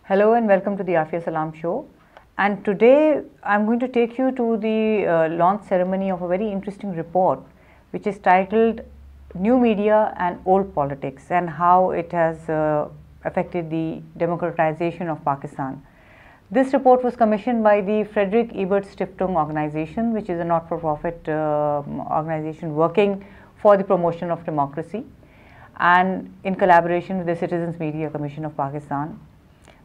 Hello and welcome to the Afia Salam Show. And today I'm going to take you to the launch ceremony of a very interesting report which is titled New Media and Old Politics and How It Has Affected the Democratization of Pakistan. This report was commissioned by the Friedrich Ebert Stiftung organization, which is a not-for-profit organization working for the promotion of democracy, and in collaboration with the Citizens Media Commission of Pakistan.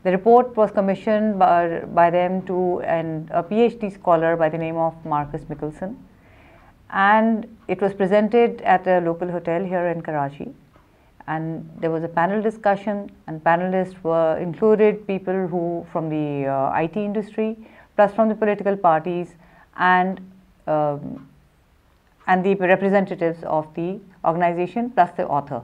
The report was commissioned by them to a PhD scholar by the name of Marcus Mickelson, and it was presented at a local hotel here in Karachi. And there was a panel discussion, and panelists were included people who from the IT industry, plus from the political parties, and the representatives of the organization, plus the author.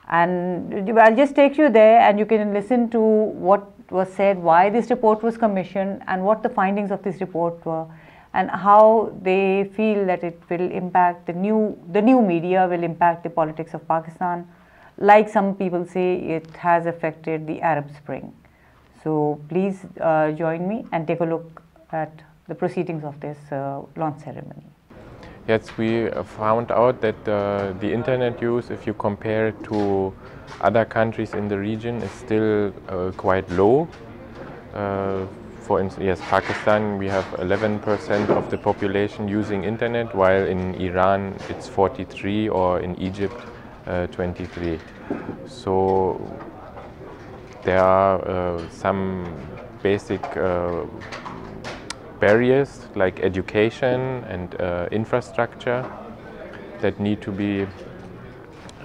And I'll just take you there and you can listen to what was said, why this report was commissioned and what the findings of this report were, and how they feel that it will impact the new media will impact the politics of Pakistan. Like some people say, it has affected the Arab Spring. So please join me and take a look at the proceedings of this launch ceremony. Yes, we found out that the internet use, if you compare it to other countries in the region, is still quite low. For instance, yes, Pakistan, we have 11% of the population using internet, while in Iran it's 43, or in Egypt 23. So there are some basic barriers like education and infrastructure that need to be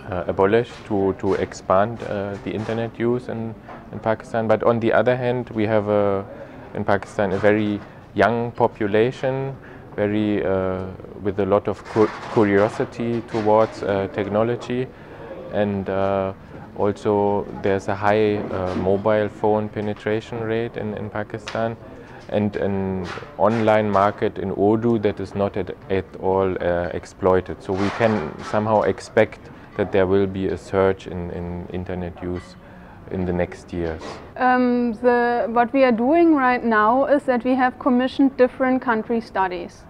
abolished to expand the internet use in Pakistan. But on the other hand, we have in Pakistan a very young population, very with a lot of curiosity towards technology, and also there's a high mobile phone penetration rate in Pakistan, and an online market in Urdu that is not at all exploited. So we can somehow expect that there will be a surge in internet use in the next years. What we are doing right now is that we have commissioned different country studies.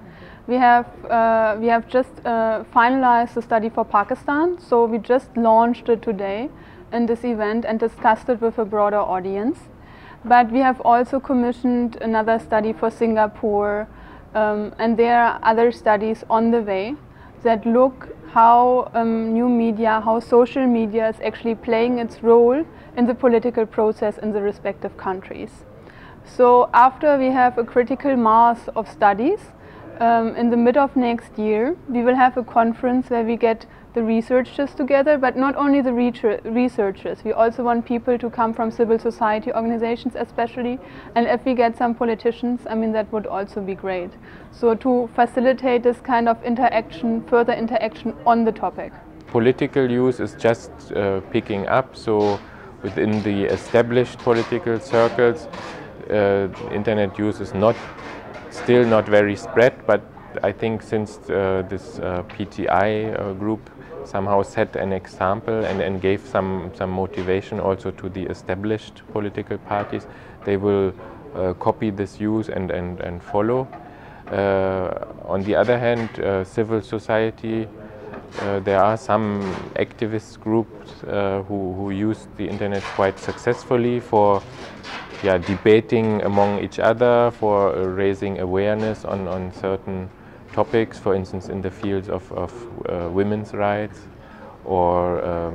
We have just finalized the study for Pakistan, so we just launched it today in this event and discussed it with a broader audience. But we have also commissioned another study for Singapore, and there are other studies on the way that look how new media, how social media is actually playing its role in the political process in the respective countries. So after we have a critical mass of studies, in the mid of next year, we will have a conference where we get the researchers together, but not only the researchers. We also want people to come from civil society organizations especially, and if we get some politicians, I mean, that would also be great. So to facilitate this kind of interaction, further interaction on the topic. Political use is just picking up, so within the established political circles, internet use is still not very spread, but I think since this PTI group somehow set an example and gave some motivation also to the established political parties, they will copy this use and follow. On the other hand, civil society, there are some activist groups who use the internet quite successfully for debating among each other, for raising awareness on certain topics, for instance in the fields of women's rights, or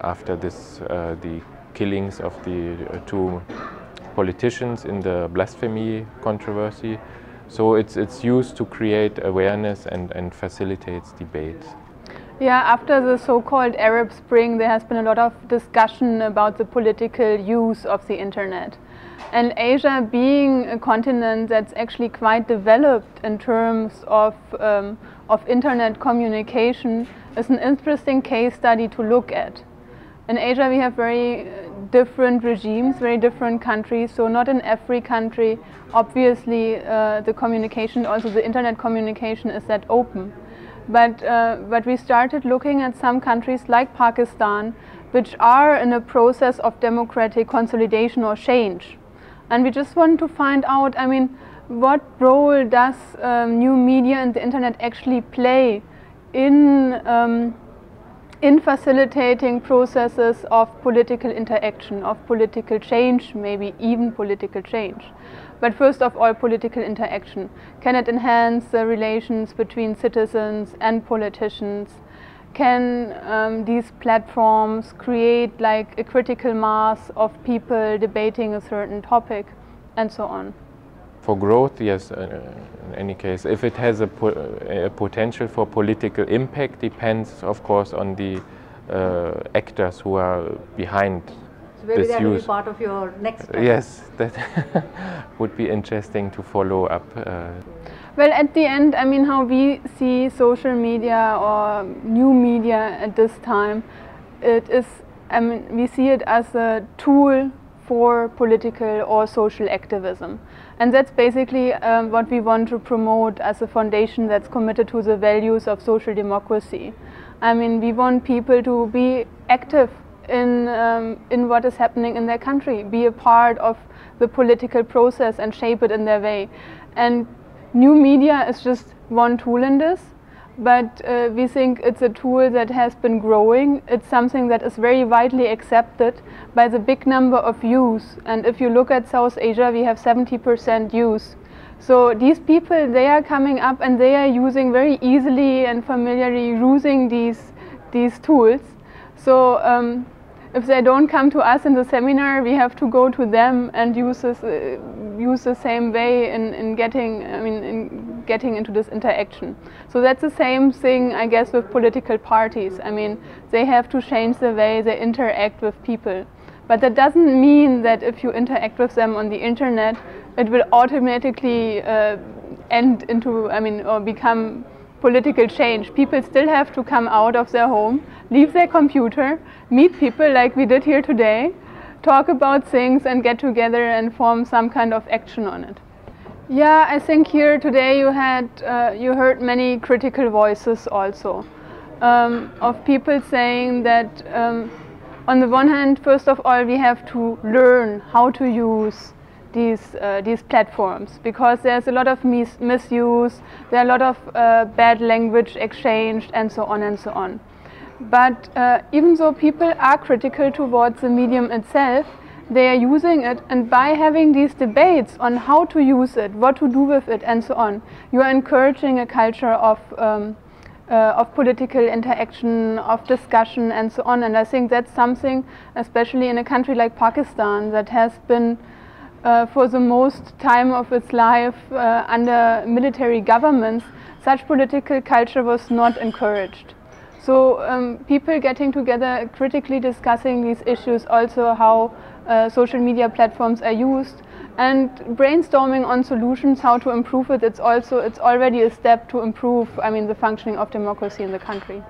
after the killings of the two politicians in the blasphemy controversy. So it's used to create awareness and facilitates debates. Yeah, after the so-called Arab Spring, there has been a lot of discussion about the political use of the internet. And Asia, being a continent that's actually quite developed in terms of internet communication, is an interesting case study to look at. In Asia, we have very different regimes, very different countries. So not in every country, obviously, the communication, also the internet communication, is that open. But we started looking at some countries like Pakistan, which are in a process of democratic consolidation or change. And we just want to find out, I mean, what role does new media and the internet actually play in facilitating processes of political interaction, of political change, maybe even political change. But first of all, political interaction. Can it enhance the relations between citizens and politicians? Can these platforms create like a critical mass of people debating a certain topic, and so on? For growth, yes, in any case. If it has a potential for political impact, depends, of course, on the actors who are behind so maybe this that will use. be part of your next step. Yes, that would be interesting to follow up. Well, at the end, I mean, how we see social media or new media at this time, it is, I mean, we see it as a tool for political or social activism. And that's basically what we want to promote as a foundation that's committed to the values of social democracy. I mean, we want people to be active in what is happening in their country, be a part of the political process and shape it in their way. And new media is just one tool in this, but we think it's a tool that has been growing. It's something that is very widely accepted by the big number of youth. And if you look at South Asia, we have 70% youth. So these people, they are coming up and they are using very easily and familiarly using these tools. So if they don't come to us in the seminar, we have to go to them and use the same way in getting into this interaction. So that's the same thing, I guess, with political parties. I mean, they have to change the way they interact with people. But that doesn't mean that if you interact with them on the internet, it will automatically end into, or become political change. People still have to come out of their home, leave their computer, meet people like we did here today, talk about things and get together and form some kind of action on it. Yeah, I think here today you heard many critical voices also of people saying that on the one hand, first of all, we have to learn how to use these platforms, because there's a lot of misuse, there are a lot of bad language exchanged, and so on and so on. But even though people are critical towards the medium itself, they are using it, and by having these debates on how to use it, what to do with it, and so on, you are encouraging a culture of political interaction, of discussion, and so on. And I think that's something, especially in a country like Pakistan, that has been for the most time of its life under military governments, such political culture was not encouraged. So people getting together, critically discussing these issues, also how social media platforms are used, and brainstorming on solutions how to improve it, it's already a step to improve, the functioning of democracy in the country.